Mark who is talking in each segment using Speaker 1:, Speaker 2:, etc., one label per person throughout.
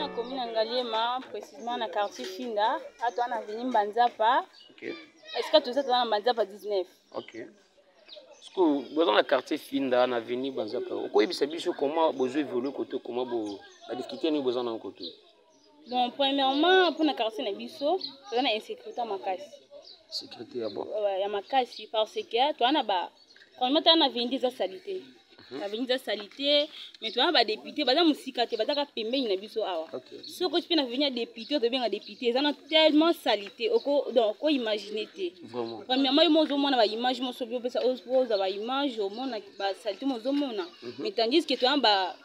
Speaker 1: na commune Ngaliema, précisément na quartier Finda, à toi na avenue Banzapa.
Speaker 2: OK.
Speaker 1: Est-ce que tout ça dans Banzapa 19?
Speaker 2: OK. Est-ce que dans le quartier Finda na avenue Banzapa, pourquoi il biso comment besoin évoluer côté comment bo la difficulté ni besoin dans côté?
Speaker 1: Donc premièrement pour na quartier na biso, on a insécurité makasi.
Speaker 2: Sécurité à bon.
Speaker 1: Ouais, ya makasi parce que toi na ba quand tu na avenue des salité. Avenue des salité, mais toi ba député, ba musika te ba ka pembeni na biso awa. Ce que tu peux na venir député, to bien député, ça na tellement salité, donc ko imaginer te.
Speaker 2: Vraiment.
Speaker 1: Premièrement, moi zo mona ba image mo so bio pesa ose ba image au mona ba salité mo zo mona. Mais tandis que toi ba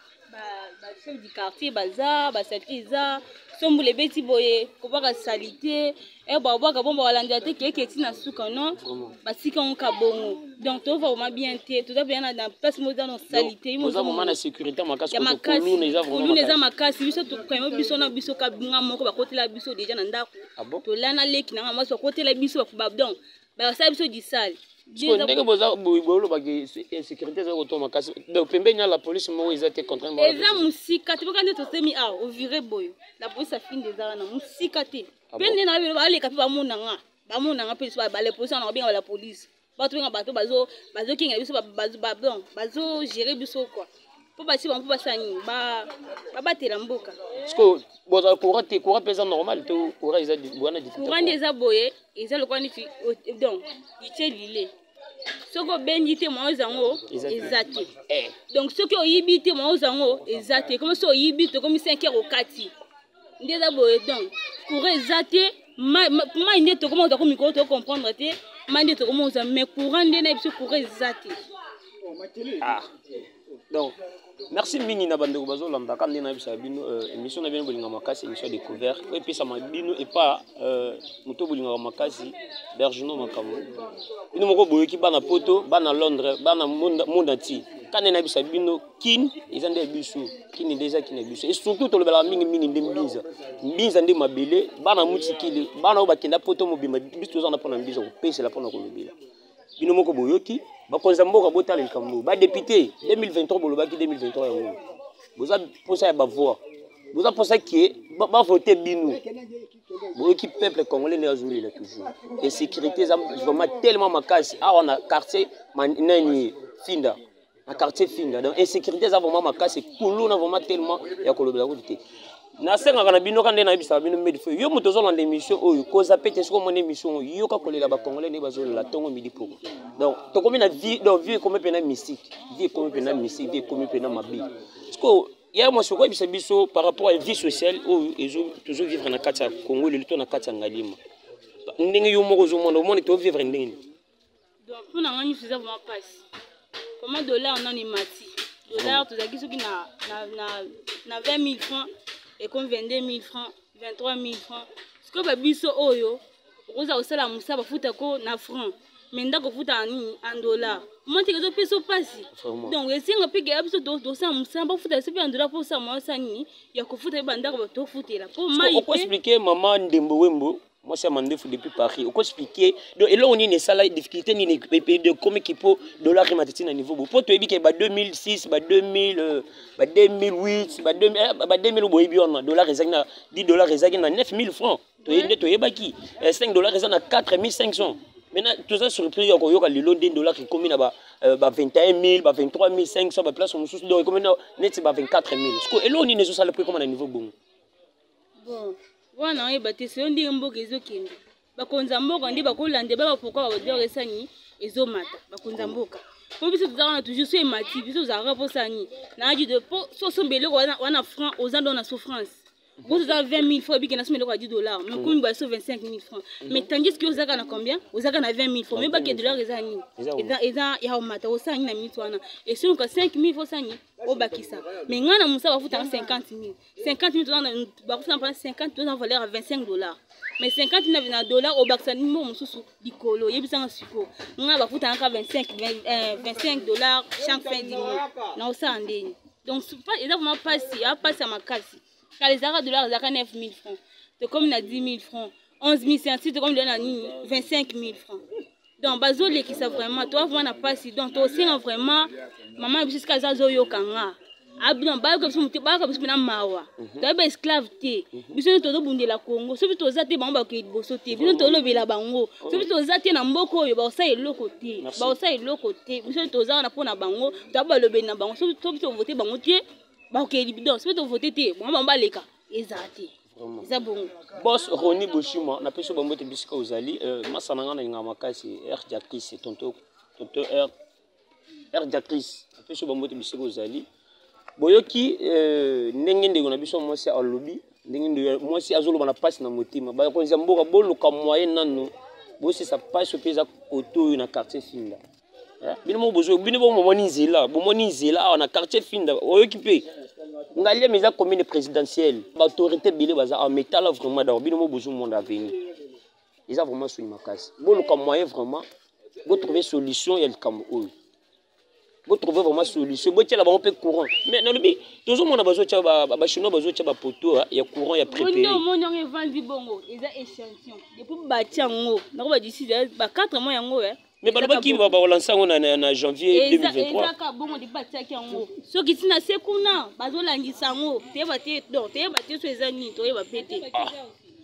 Speaker 1: chef du quartier baza ba salité za sombu le beti boye ko ba salité e ba ka bomba walanda te ke tina suka non ba sika on ka bongo. Donc to va bien te to bien na place mo dans salité
Speaker 2: mo zo mona sécurité makasi ko
Speaker 1: kulu neza makasi biso to kwa biso na biso ka binga moko ba kotela biso déjà na ndako to lana leki na maso kotela biso ba donc ba sa biso di sale.
Speaker 2: Ndenge boza bolo ba sécurité za ko makasi donc pembeni la police mo ezate contre moi.
Speaker 1: Eza musika te bakande to semi a o vire boyo la police a fin des arts na musika te pende na ba le kapi ba monanga pe ba le police na bien la police ba to nga bato bazo kinga biso bazo gérer biso quoi po ba si ba sani ba batela mboka.
Speaker 2: Est-ce que boza courant pesa normal te courant eza bwana difficulté
Speaker 1: courant des boye eza le kwani donc lile soko bendite mo zango ezate donc soki oyibite mo zango ezate comme so oyibite comme 5 heures au kati ndeza boye donc courant ezate ma ndete comment on micro to comprendre te ma ndete comment on mais courant ndena biso courant ezate
Speaker 2: donc merci mingi na bandeko bazo lamba quand ndena bisa bino émission na bino bolinga makasi émission découvert et puis ça m'a bino et pas moto bolinga makasi bergeno makamo bino moko boyoki bana poto bana Londres bana monde entier quand ndena bisa bino kin izande biso kin déjà kin biso et surtout to lobela mingi mbinza ndi mabele bana mutikili bana obakenda poto mobima biso za na pona mbiza ko pesa la pona ko lobela bino moko boyoki bakonza mboka botala likambo ba député 2023 bolobaki 2023 yango boza posa ya bavoix boza posa ki ba voter bino boyoki peuple congolais ne azuli là toujours et sécurité vraiment tellement makasi on a quartier nani Finda na quartier Finda donc insécurité za vraiment makasi kuluna vraiment tellement ya kolobela ko te na senga kana bino kande na bisa bino medifo yo moto zo na émission oyo koza pete siko mon émission yo ka kolela ba congolais ne bazo la tongo midi poko donc to comme na vie donc vie comme pena mystique vie comme pena mystique vie comme pena mabi siko ya mo soko bisa biso par rapport à vie sociale oyo ezo toujours vivre na kati ya Congo le to na kati ya Ngaliema ndenge yo moko zo monde to vivre ndenge
Speaker 1: donc pour na ngani fiza vraiment passe comment dollar on en est mati dollar to zaki soki na 20 000 francs et comme 22 000 francs, 23 000 francs. Ce que babiso oyo, oza osala musa bafuta ko na franc, mais ndako futa en dollar. Moi tu que peso passi. Donc esi nga peke abiso do sa musa bafuta se pe en dollar pour ça moi ça ni, ya ko futa bandako ba to futela. Pour mai.
Speaker 2: On peut expliquer maman Ndembo Wembo. Moi, c'est Mandef depuis Paris. On peut expliquer. Donc, et là, on a une salle de difficulté, ni de combien qu'il faut dollar climatique à niveau. Pour te dire que 2006, 2000, 2008, 2000 dollars, 10 dollars, 9 000 francs. Tu es 5 dollars, 4 500. Maintenant, tout ça surpris, il y a le lot d'un dollar qui combine à 21 000, 23 500, place on sous donc combien net 24 000. Et là, on a une salle prix comme à niveau bon.
Speaker 1: Bon. Wana ebate se ndi mboka ezokende bakonza mboka ndi bakolande ba pourquoi ba dire esani ezomata bakonza mboka po biso tuzana toujours so emati biso za rapo sani na dit de po so sombele wana franc aux ans dans la souffrance vous avez 20 000 francs bikena sombele ko 10 dollars mais comme ba so 25 000 francs mais tandis que osaka na combien osaka na 20 000 francs mais ba que dollars ezani eza ya omata osani na mitwana et sur que 5 000 francs sani obakisa mais ngana musa bafuta 50 000 50 000 bafuta pas 50 dollars valeur à 25 dollars mais 50 000 dollars obakisa ni mo mususu dikolo yebisa siko nga bafuta 25 dollars chaque fin du mois na osande donc pas exactement pas à makasi car les dollars zaka 9 000 francs c'est comme na 10 000 francs 11 500 c'est comme na 25 000 francs donc bazole qui ça vraiment toi vraiment na pas si donc aussi vraiment maman jusqu'à ça zo yo kanga abino ba ko biso na mawa to ba esclave te biso to bundela Congo so biso za te bango ba ko liboso te biso to lobela bango so biso za te na mboko oyo ba osa eloko te biso to za na pona bango to ba lobela na bango so biso voter bango te ba ko libido so biso voter te bango ba leka ezate eza bongo
Speaker 2: boss Roni Boshima na peso bango te bisika ozali masana ngana nga makasi R Jacques tonto R Jacques na peso bango te bisika ozali boyoki ndenge ndeko na biso mwasi alobi ndenge ndeko mwasi azoloba na pasi na motima ba ko nzamboka boluka moyen nanu bosi sa pasi peza koto na quartier Finda bino mo bozo bino bo momoni nzela na quartier Finda oyoki pe ngalia meza commune présidentielle ba autorité bilé baza en métal vraiment dans bino mo bozo monde à venir ils a vraiment sous makasi boluka moyen vraiment vous trouver solution ya likambo oyo vous trouvez vraiment solution vous tiens là-bas courant mais dans le but toujours mon bazo tia ba chinois bazo tia ba poto ya courant ya préparé
Speaker 1: on mon on vend bongo ils a échantillon depuis batia ngo na ko ba d'ici ba 4 mois yango
Speaker 2: mais baloba ki ba lancer ngo na janvier 2023
Speaker 1: ezaka bongo di batia ki yango so ki tina sekuna bazo langisa ngo te ba te so ezani to ba pété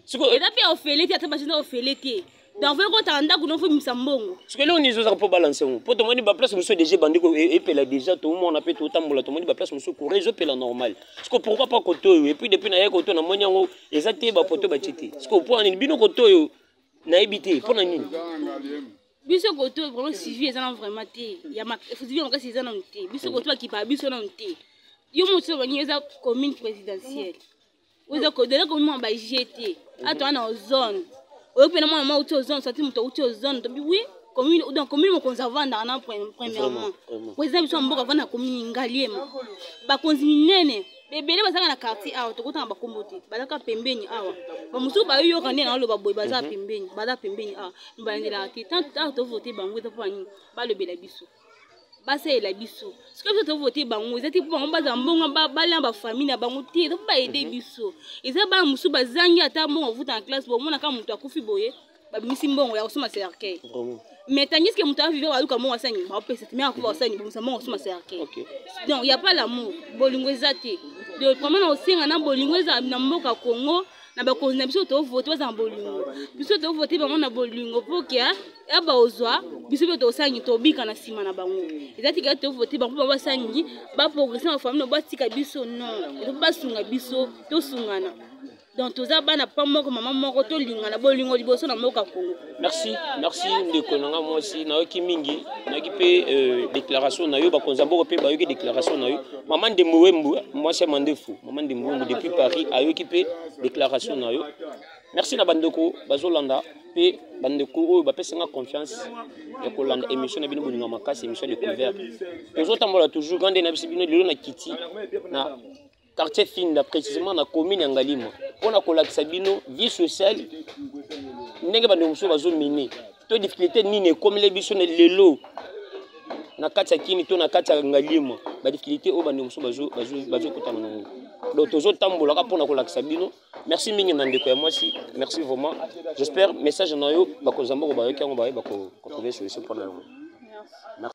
Speaker 2: siko
Speaker 1: et puis au felete ata ba chinois au felete dans vrai quand anda ko no fu misambongo
Speaker 2: ce que là on est za pour balancer ngo pour to moni ba place monsieur déjà bandiko et pela déjà tout le monde a peut tout tambola to moni ba place monsieur courir je pela normal parce que pourquoi pas koto et puis depuis na ya koto na moni ngo ezate ba poto ba titi parce que pour ani bino koto yo na ebité pour na nini
Speaker 1: biso koto vraiment suivi ezana vraiment te ya ma suivi on kasi ezana te biso koto ki pa biso na te yo mo so bani eza commune présidentielle oza ko de la commune ba GT ato na zone oyo pe na mama uti zone sorti muto uti zone to bi oui commune donc commune mo konzavanda na premièrement président biso mboka vana commune ngaliema ba konzini nene bebele bazaka na quartier awa to kota ba kombote bazaka pembeni awa ba musu ba yo kane na lo ba boy baza pembeni baza pembeni awa mbandela te tant to voter bango to pani ba lobela biso base la biso ce que to voter bango ezati po bango baza mbonga ba lamba famille na bango te to ba aider biso eza ba musu bazangi ata mbongo vuta en classe bo mona ka mutu akufi boye ba bimisi mbongo ya kusoma cercueil mais tandis que mutu a vivre wa luka mbongo asani ba pesa mais akufa asani bo mbongo kusoma cercueil donc il y a pas l'amour bolingo ezati de comment na osenga na bolingo eza na mboka Congo na ba konzi na biso to voter baza bolingo biso to voter bango na bolingo poke ya ba ozwa biso to sangi to bika na sima na bango ezati ka to voter bango ba sangi ba progresser na famille ba tika biso non to ba sunga biso to sungana donc toza bana pa moko mama moko to lingana bolingo liboso na mboka Congo.
Speaker 2: Merci ndeko nanga mwasi na yoki mingi na ki pe déclaration na yo ba konzambo pe ba yoki déclaration na yo maman de Mwembu mwasi mandefu maman de Mwembu depuis Paris a yoki pe déclaration na yo. Merci na bandeko bazolanda pe bandeko oyo ba pesenga confiance ya kolanda émission na bino bolinga makasi émission découvert tozotambola toujours grande na bisibino lelo na kiti na quartier Finda précisément na commune ya Ngalima pona kolakisa bino vie sociale ndenge bande muso bazo miner to difficulté nini comme les biso lelo na kati ya kini to na kati ya Ngalima ba difficulté o bande muso bazo kotana nango donc tozo tambola ka pona kolakisa bino merci mingi na ndeko ya mwasi merci vraiment j'espère message na yo bakozamba ko ba yoki ngo ba ko trouver solution pour le merci.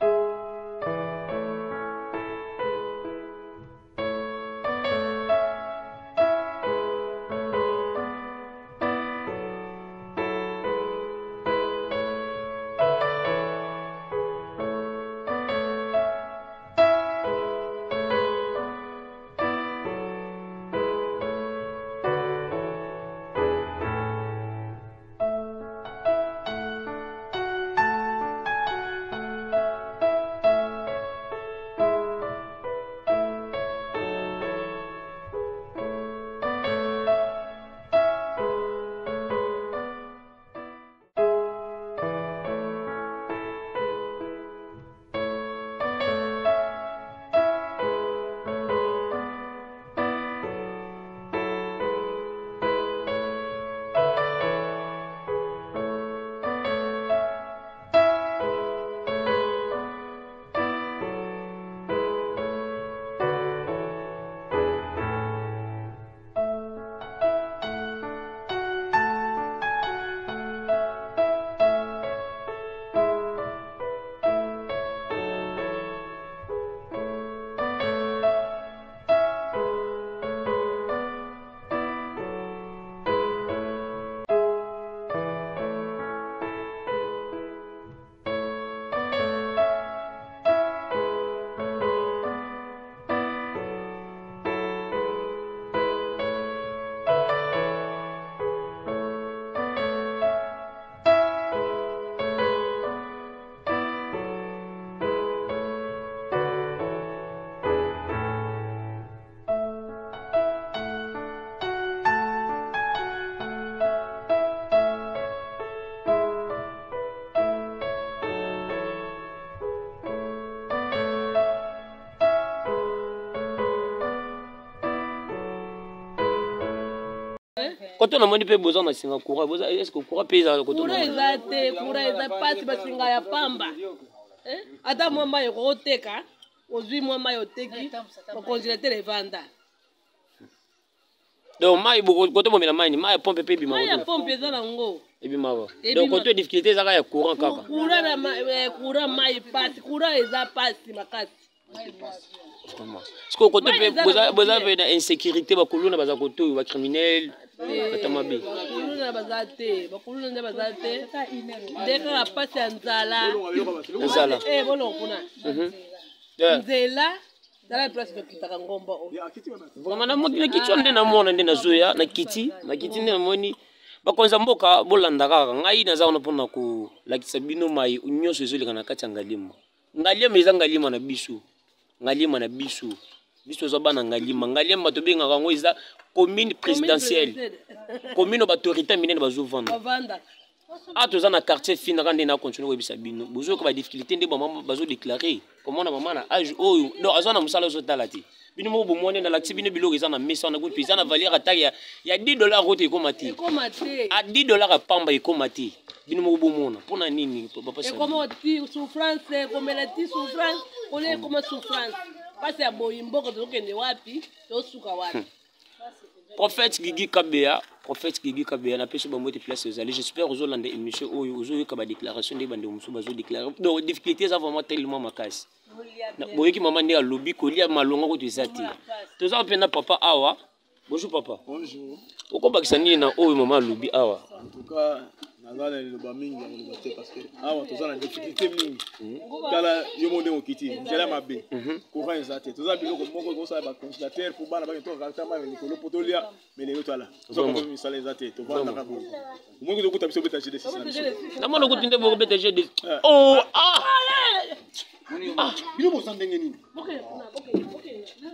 Speaker 2: Quand on a moni pe besoin na singa courant, besoin est-ce que courant paysa quand on.
Speaker 3: Courant ezate, courant ezapasi basinga ya pamba. Ata mwamba yokoteka, ozwi mwamba yoteki, au congélateur evanda.
Speaker 2: Donc mai quand on met la main, mai pompe pe bima.
Speaker 3: Mai pompe za nango.
Speaker 2: Et bima ba. Donc quand tu difficulté ça ya courant kaka.
Speaker 3: Courant mai pasi, courant ezapasi makasi.
Speaker 2: Parce que quand vous avez une insécurité, vous avez des criminels, batamabe.
Speaker 3: Bakuluna bazate, bakuluna nde bazate. Deka la pasi ya nzala.
Speaker 2: Nzala.
Speaker 3: Bolo kuna. Nzela, dala place de kitaka ngomba o.
Speaker 2: Vraiment na kiti onde na mona nde na zoya, na kiti nde na moni. Bakonza mboka bolanda kaka ngai naza ona pona ko lakisa bino mai unyoso ezoleka na kati ya ngalima. Ngalima eza ngalima na biso. Ngalima na biso. Biso zo bana ngalima. Ngalima bato benga ngo eza commune présidentielle. Commune autorité minene bazo vendre. Ah toza na quartier fina quand na continuer webisa bino. Bozo ko ba difficulté nde ba mama bazo déclarer. Comment na mama na âge oyo. Donc azana musala zo talati. Bino mo bomone na lakisi bino biloko eza na mesa na ko pisa na valeur attaque ya $10 rote ko mati. À $10 pamba ko mati. Bino mo bomona. Pona nini papa ça.
Speaker 3: Comment souffrance, comme la souffrance, on est comme souffrance. Parce que boyimbo ko tokende wapi, to suka wapi.
Speaker 2: Prophète Gigi Kabea na peso ba moite place aux allées. J'espère aux Hollandais émission oyo ozo ka ba déclaration de bande musu bazo déclarer. Donc difficulté ça vraiment tellement makasi. Na boyeki maman ne lobby ko lia malonga ko tezati. Toza pena papa awa. Bonjour papa.
Speaker 4: Bonjour.
Speaker 2: Oko bakisani na oyo maman lobby awa.
Speaker 4: En tout cas nazala le ba mingi ya te parce que awa toza na difficulté mingi. Kala yo monde okiti, jela mabe. Courant ezate. Toza biloko moko ko sa ba congélateur pour bana ba to ka ma nikolo potolia mais les autres là. Toza ko mi sala ezate to vanda ka ko. Mo ko ta biso beta GD.
Speaker 2: Na mono ko tinde bo beta GD. Oh ah.
Speaker 4: Bino bo sandenge nini?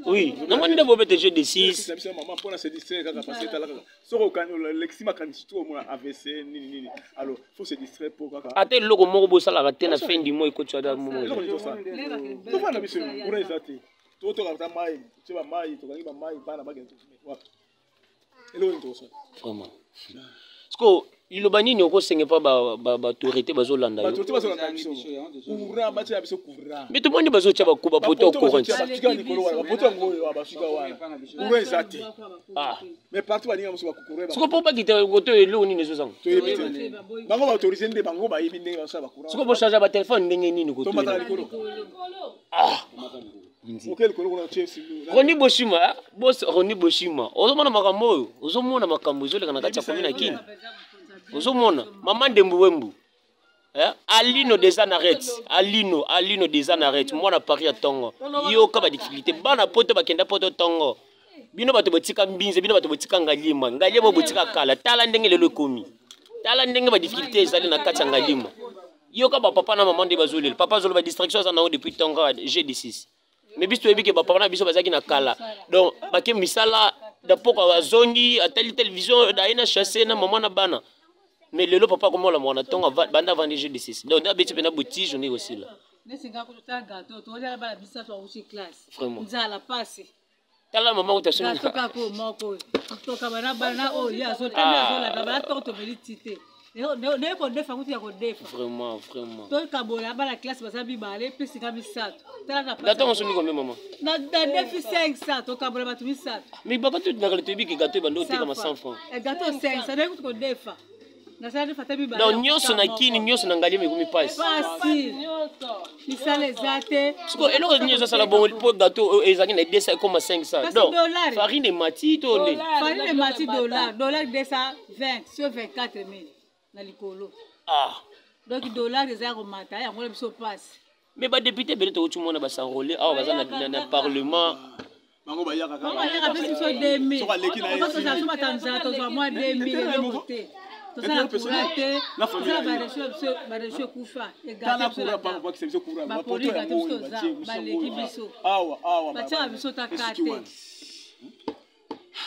Speaker 2: Oui, na mono bo beta GD6.
Speaker 4: C'est ça maman pour na se distraire kaka parce que tala kaka. Soko kan lexima kan tout mo AVC nini. Alors, faut se distraire pour kaka.
Speaker 2: Ate loko moko bo sala ka na fin du mois ko tsada mo.
Speaker 4: To fana biso ura ezate. To to ka mai, tu ba mai, to ka ba mai bana ba gento. Wa. Elo into ça.
Speaker 2: Vraiment. Parce que iloba nini okosenge pa baautorité bazolanda yo mais tout le monde bazotia bakuba poto courant siko po bakita koto elo nini ezozanga siko bochange batelefone ndenge nini koto Roni Boshima, boss Roni Boshima. Ozomona makambo oyo, ozomona makambo ezoleka na kati ya commune Kini. Ozomona Maman Dembuwembu. Alino des Anarettes, Alino des Anarettes, moi na Paris à Tongo. Yo ka ba difficulté, bana poto bakenda poto Tongo. Bino bato botika mbinze, bino bato botika ngalima, ngalima botika kala, tala ndenge lelo komi. Tala ndenge ba difficulté ezali na kati ya ngalima. Yo ka ba papa na maman de bazolel, papa zolo ba distraction za na depuis Tongo G16. Mais biso ebi ke papa na biso bazaki na kala. Donc bake misala d'apoka wazongi a telle télévision daina chasser na maman na bana. Mais lelo papa comme la mona tonga banda vendre G16. Donc na beti pena boutique journée aussi là.
Speaker 3: Nesinga ko ta gâteau, to ya ba bisa to aussi classe.
Speaker 2: Vraiment.
Speaker 3: Nzala passe.
Speaker 2: Tala maman utasema.
Speaker 3: To ka ko moko. To ka bana bana o ya so tena so la ka ba to melitite. Ne ko defa kuti ya ko defa.
Speaker 2: Vraiment.
Speaker 3: To ka bola ba la classe ba sabi ba le plus ka misato.
Speaker 2: Gâteau on se dit combien maman?
Speaker 3: Na defi 500 to ka bola ba tu misato.
Speaker 2: Mais baba tu na gâteau bi que gâteau bando te comme 100 francs.
Speaker 3: E gâteau 500 ne ko defa. Na sala defa tabi ba.
Speaker 2: Donc nyoso na kini nyoso na ngalima ikumi passe.
Speaker 3: Passe. Misale zate.
Speaker 2: Parce que elo nyoso sala bon pour gâteau ezaki na 2,500. Donc farine mati to ne.
Speaker 3: Farine mati $. $220 sur 24 000 na likolo. Donc $ des aromata ya ngole biso passe.
Speaker 2: Mais ba député bele to tout monde ba s'enrôler ah baza na parlement.
Speaker 4: Bango ba yaka
Speaker 3: ka. Ba biso 2000. So leki na yesu. So ba tanzania to zo moi 2000 voté. To ça pour la famille ba reçu kufa et gâteau pour
Speaker 4: pas voir que c'est biso courant.
Speaker 3: Ba poli gâteau biso za ba leki biso.
Speaker 4: Awa.
Speaker 3: Ba tia biso ta kate.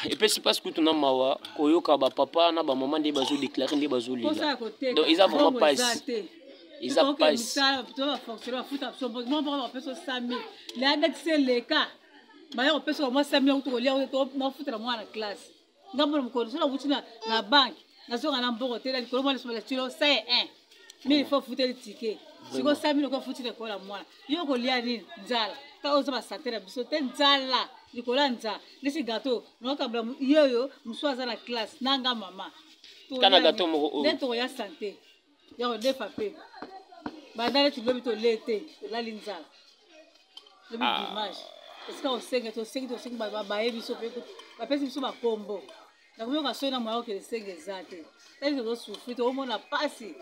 Speaker 2: Et puis c'est parce que tu n'as mawa koyoka ba papa na ba maman de bazo déclarer de bazo lila. Donc ils ont vraiment pas ils ont pas
Speaker 3: ça tu vas fonctionner foot absolument pas on peut se sami là c'est le cas bah on peut se moi sami on to lire on foot moi la classe ngambo mukolo sona butina na banque nazonga na mboko te la likolo mwana sola tilo c'est un mais il faut foutre le ticket siko 5000 ko foutre le kola mwana yo ko lia nini nzala ta ozo ba santé na biso te nzala likolo nzala nesi gâteau no kabla yoyo muswaza na classe nanga mama
Speaker 2: kana gâteau moko
Speaker 3: neto ya santé ya ko defa pe badale tu lobi to lete la linzala lobi dimanche est-ce que on sait que ba biso pe ba pesi biso ba kombo na kumyo ka sona mwa ke senge zate tali ko souffrir to mona pasi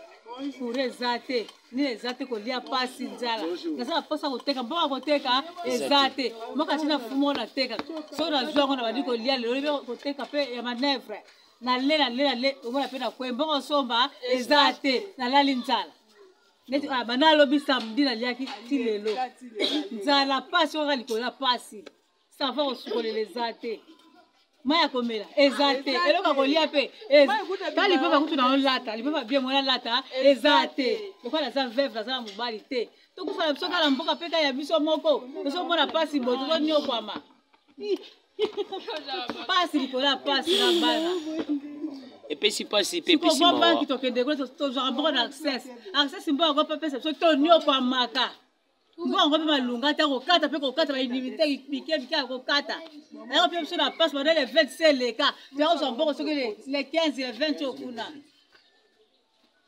Speaker 3: pour ezate ni ezate ko lia pasi nzala na sa posa ko teka mboka ko teka ezate moka tina fumo na teka so na zwa ngona badi ko lia lelo ko teka pe ya manevre na le o mona pe na kwembo ko somba ezate na la linzala neti bana lobi samedi na liaki tilelo nzala pasi ko kalikola pasi ça va osukolela ezate maya komela ezate eloka kolia pe kali pe bakutu na lata lipe bien mona lata ezate lokola za veuve za mobali te to kufala biso kala mboka pe ya biso moko to mona pasi mboto to nyokwama pasi likola pasi na bana
Speaker 2: epesi pasi pepesi
Speaker 3: mawa banki to kende ko to genre bon access mbo ko pesa so to nyokwamaka Bon, on va malunga ta ko kata pe ko kata ba inimité piqué ko kata. Et on peut sur la passe pendant les 27 les cas. Tu as on bon les 15 et les 20 au kuna.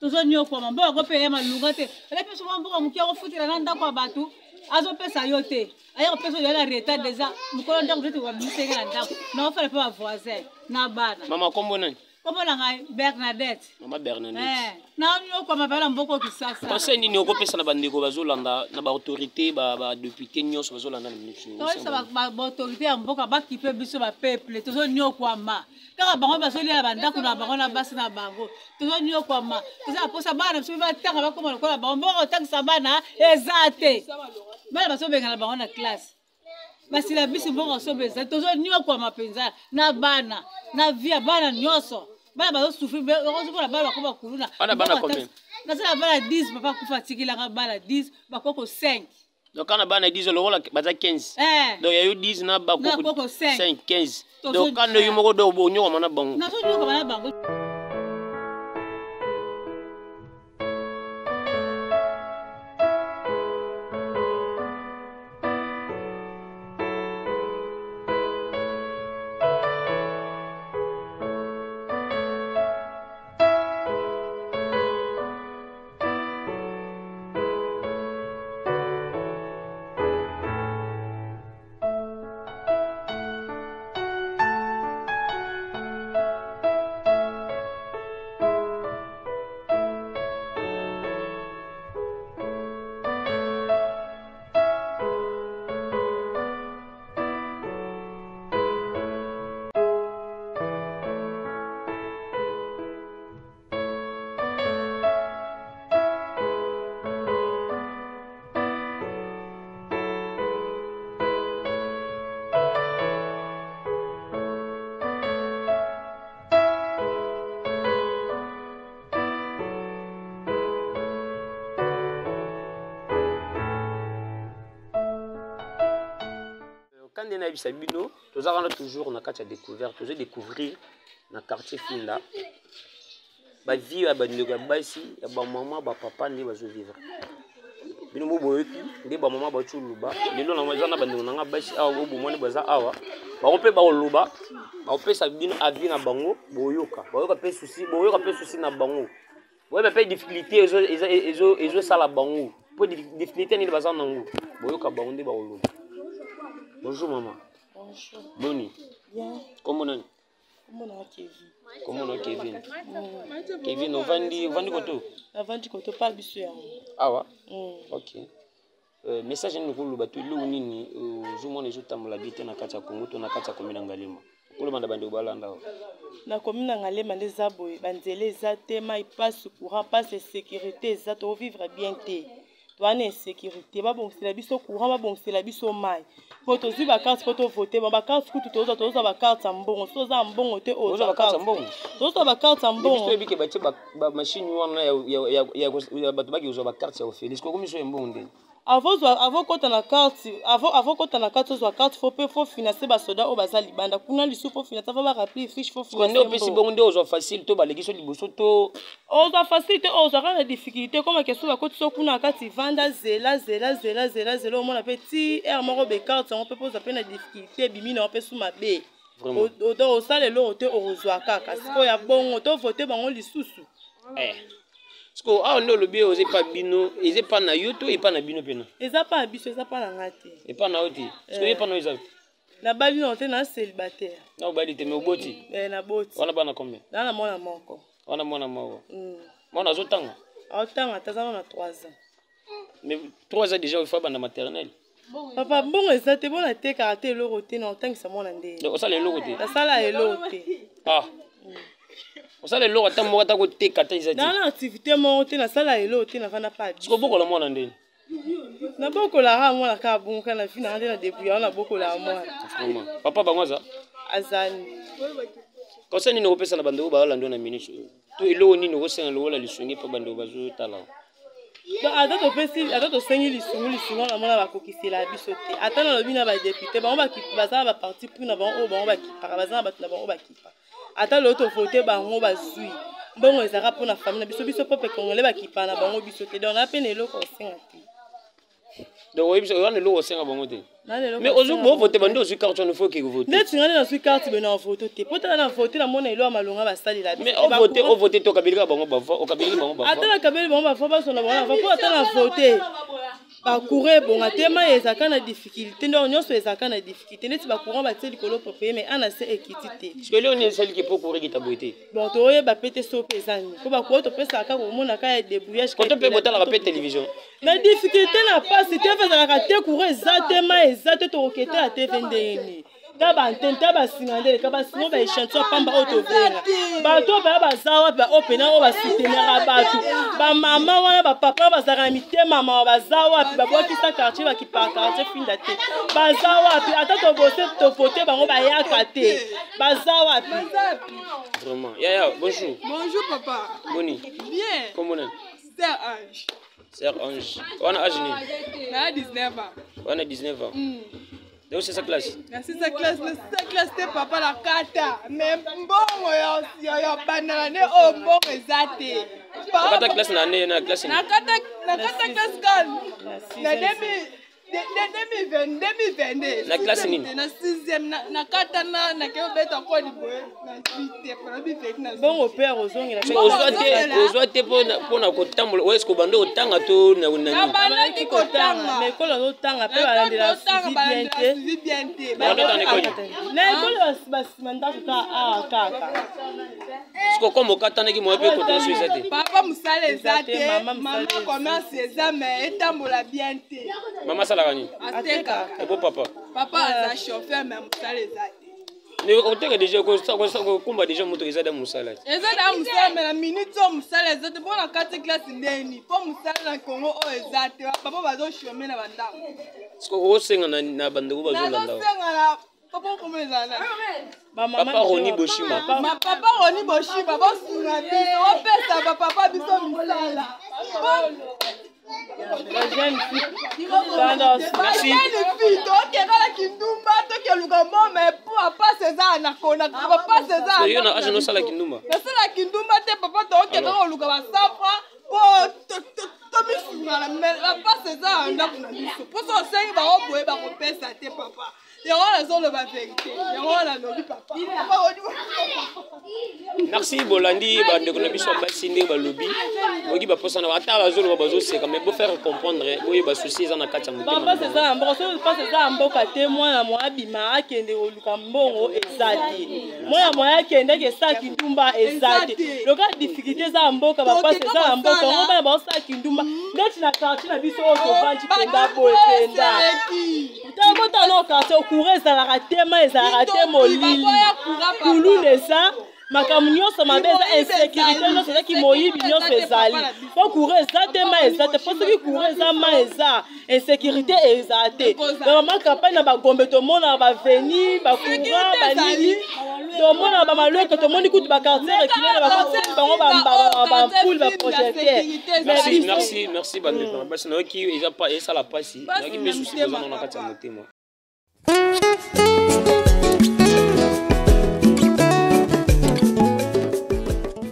Speaker 3: Toujours nyo ko mambo ko pe malunga te. Les pe souvent bon mukia ko futira na ndako batu. Azo pesa yote. Ayo pesa yo la retard déjà. Mukolo ndako zetu wa bisenge na ndako. Na on fait pas voisin na bana.
Speaker 2: Mama kombo nani?
Speaker 3: Kombo la ngai Bernadette.
Speaker 2: Mama Bernadette.
Speaker 3: Na nyo ko mabala mboko kisasa.
Speaker 2: Conseil nini okopesa na bandeko bazolanda na ba autorité ba député nyonso bazolanda na ministre.
Speaker 3: Ça ba autorité ya mboka ba kipe biso ba peuple tozo nyo kwa ma. Kaka bango bazolia banda kuna bango na basi na bango. Tozo nyo kwa ma. Toza posa bana biso ba taka ba koma lokola bango mboko takisa bana ezate. Bana baso benga na bango na classe. Basi la bisi mboko so beza tozo nyo kwa mapenza na bana na via bana nyonso. Bana bazo souffrir bazo ko la bana ko ba kuluna.
Speaker 2: Bana combien?
Speaker 3: Na ça bana 10 papa ku fatiguer la bana 10 bakoko 5.
Speaker 2: Donc quand on a 10 euros, baza 15. Donc il y a eu 10 na bakoko 5 15. Donc quand il y a eu moko do bonyo mana bango.
Speaker 3: Na so nyo ko mana bango.
Speaker 2: Quand on a vu Sabino, nous avons toujours na découvert, toujours découvrir na quartier Finda. Ba vie ya bandeko basi, ya ba maman, ba papa ndi bazo vivre. Bino mo boyepi, ndi ba maman ba chuluba. Lelo na mazana bandeko nanga basi awa bo bomoni baza awa. Ba rompe ba oluba, ba rompe Sabino avi na bango boyoka. Boyoka pe souci na bango. Ouais pe difficulté ezo sala bango. Po difficulté ni baza nango. Boyoka bango ndi ba oluba. Bonjour maman.
Speaker 5: Bonjour.
Speaker 2: Boni.
Speaker 5: Bien.
Speaker 2: Comment on est?
Speaker 5: Kevin.
Speaker 2: Comment on est Kevin? Kevin, on vandi koto.
Speaker 5: On vandi koto pas biso.
Speaker 2: Ah ouais. OK. Message ni ko luba to lu nini zumone zo tamula bite na kati ya Kongo to na kati ya komina Ngalema. Ko le banda bande balanda.
Speaker 5: Na komina Ngalema les aboy banzele ezate mai passe courant passe sécurité ezate o vivre bien té. Douane insécurité ba bon c'est la biso courant ba bon c'est la biso mai. Poto zi ba carte poto voter ba carte kutu toza ba carte mbongo toza mbongo te o
Speaker 2: ba carte mbongo
Speaker 5: toza ba carte mbongo
Speaker 2: biso bike ba machine wana ya batu baki uzo ba carte ya Félix ko komisho mbongo ndeni
Speaker 5: avant kota na carte ozwa carte faut financer basoda oyo baza libanda kuna lisu faut financer va rappeler fiche faut financer
Speaker 2: nde opesi bongo nde ozwa facile to baleki liboso to
Speaker 5: ozwa facilité ozwaka na difficulté koma keso bakoti so kuna kati vanda zela omona mpe ti aire moko becarte yango mpe mpo ozwa mpe na difficulté ebimi na mpe su mabe osala eloko te ozwa kaka sikoyo ya bongo to vote bango lisusu.
Speaker 2: Siko awa nde olobi oze pa bino eze pa na yo to epa na bino pena
Speaker 5: eza pa na biso eza pa na nga te
Speaker 2: epa na yo te siko epa na yo eza
Speaker 5: nabali no te na célibataire
Speaker 2: na obali te me oboti
Speaker 5: naboti
Speaker 2: wana bana combien
Speaker 5: na mwana moko
Speaker 2: wana mwana moko mwana azotanga
Speaker 5: aotanga atazana na 3 ans
Speaker 2: mais 3 ans déjà il faut banda maternelle
Speaker 5: papa bongo eza te bona tekaka te eloko te na otangisa mwana ndenge
Speaker 2: osala eloko te
Speaker 5: nasala eloko te
Speaker 2: osala eloko ata moko ata koteka ata eza te
Speaker 5: na activité moko te nasala eloko te navanda pa
Speaker 2: siko bokola mwana ndeni
Speaker 5: nabokolaka mwana kaka bongo kaka na vi nanga nde na débrouillard nabokolaka mwana
Speaker 2: papa bango aza
Speaker 5: azali
Speaker 2: conseil nini okopesa na bandeko baolanda na minute to eloko nini okosenga lokola lisungi mpo bandeko bazotala
Speaker 5: ata tosengi lisungu na mona bakokisela biso te ata nalobi na badepute bango baza na baparti pris na bango oyo bango bakipaka baza na bato na bango bakipa ata lelo tovote bango bazwi mbongo ezalaka mpo na famille na biso mpo pe congolais bakipa na bango biso te donc na mpe na eloko osenga te
Speaker 2: donc oyebi wana eloko osenga bango te mais ozwi bovote bande ozwi carte wana faut ke vote
Speaker 5: neti nga nde nazwi carte bena vote te mpo tala na vote na mona elo ya malonga basalela
Speaker 2: mais ovote to okabelika bango bava okabeliki bango bava
Speaker 5: ata nakabeli bango bava basona bango bava mpo ata na vote bacourant ebonga te mai ezalaka na difficulté ndoko nyonso ezalaka na difficulté neti bacourant batie likolo proprie mais ana se ekiti te
Speaker 2: sikoyo leo nini esaliki mpo courant ekita boye te
Speaker 5: bon toyeba pe te so mpe eza nini mpo bacourant topesaka kaka komonaka ya débrouillage
Speaker 2: koto mpe botalaka mpe télévision
Speaker 5: na difficulté na pasi te ezalaka te courant eza te mai eza te tokoketela te ve ndenge nini ta bantene ta basinga nde leka basinga baéchantillon pamba oyo tovenga bato baya baza wapi baopena oyo basoutenaka bato bamama wana bapapa bazalaka na mitema mawa baza wapi babwakisa quartier bakipaka quartier finda te baza wapi ata tobose tovote bango bayaka te baza wapi
Speaker 2: vraiment yaya bonjour
Speaker 6: bonjour papa
Speaker 2: boni
Speaker 6: bien
Speaker 2: comment on
Speaker 6: Sœur Ange
Speaker 2: Sœur Ange wana âge nini
Speaker 6: na 19 ans
Speaker 2: wana 19 ans donc c'est sa classe
Speaker 6: sa classe te papa la kata mais mbongo yo bandana ne o mbongo eza te
Speaker 2: kata classe na ne na classe
Speaker 6: na kata classe kan na 2022
Speaker 2: na classe nini
Speaker 6: na 6e na kata na ke beta ko di boye na 8e para bi fek na
Speaker 5: bongo père ozongela
Speaker 2: ozwa te pona kotambola oyo esko bando otanga to na
Speaker 6: banaki kotanga
Speaker 5: mais ekolo azotanga mpe balandela suivi bien te na ekolo basima ndako kaka awa kaka
Speaker 2: siko comme okatandaki moye mpe kotana so eza te
Speaker 6: papa mosala eza te mama commerce eza mais etambola bien te
Speaker 2: mama asalaka nini
Speaker 6: ateka
Speaker 2: ebo papa
Speaker 6: aza chauffeur mais mosala eza te
Speaker 2: mais oteka déjà kokumba déjà moto eza da mosala
Speaker 6: eza da mosala mais na minute oyo mosala eza te mpo na kati classe ndeni mpo mosala na kongo oyo eza te papa bazochome na bandako
Speaker 2: siko osenga na bandeko bazolanda
Speaker 6: papa comment ezala
Speaker 2: papa Roni Boshima
Speaker 6: papa Roni Boshima bosunga biso opesa bapapa biso misala tokekala kindumba tokeluka mbome po apase eza anakona bapase eza
Speaker 2: na age nosala kindumba
Speaker 6: nasala kindumba te papa tokekaka koluka basafra po tomisungana bapase eza andako na biso mposo osengi bango boye bakopesa te papa yango nazoloba verité yango nalobi papa
Speaker 2: merci bolandi bandeko na biso basi nde balobi boki baposana ata bazoloba bazoseka mais bo faire comprendre boyeba souci eza na kati ya motema
Speaker 5: papa eza na mboka soki pasi eza na mboka te mwana moya abima akende koluka mbongo eza te mwana moya akendeki esala kindumba eza te loka difficulté eza na mboka bapasi eza na mboka yango bana baosala kindumba neti na quartier na biso oyo tovandi penda boye penda ntango tana quartier okura ezalaka te ma ezalaka te molili kululu eza makambo nyonso mabe eza insécurité nyonso ezaki moyibi nyonso ezali mpo kura eza te ma eza te mpo soki kura eza ma eza insécurité eza te mama campagne na bagombe tomona baveni bakura banini tomona bamalweke tomoni kutu bakartier rekile na bakotisi bango bampoule baprojecteur.
Speaker 2: Merci bandeko basi nayoki eza la pasi nayoki mpe susi kozana na kati ya motema.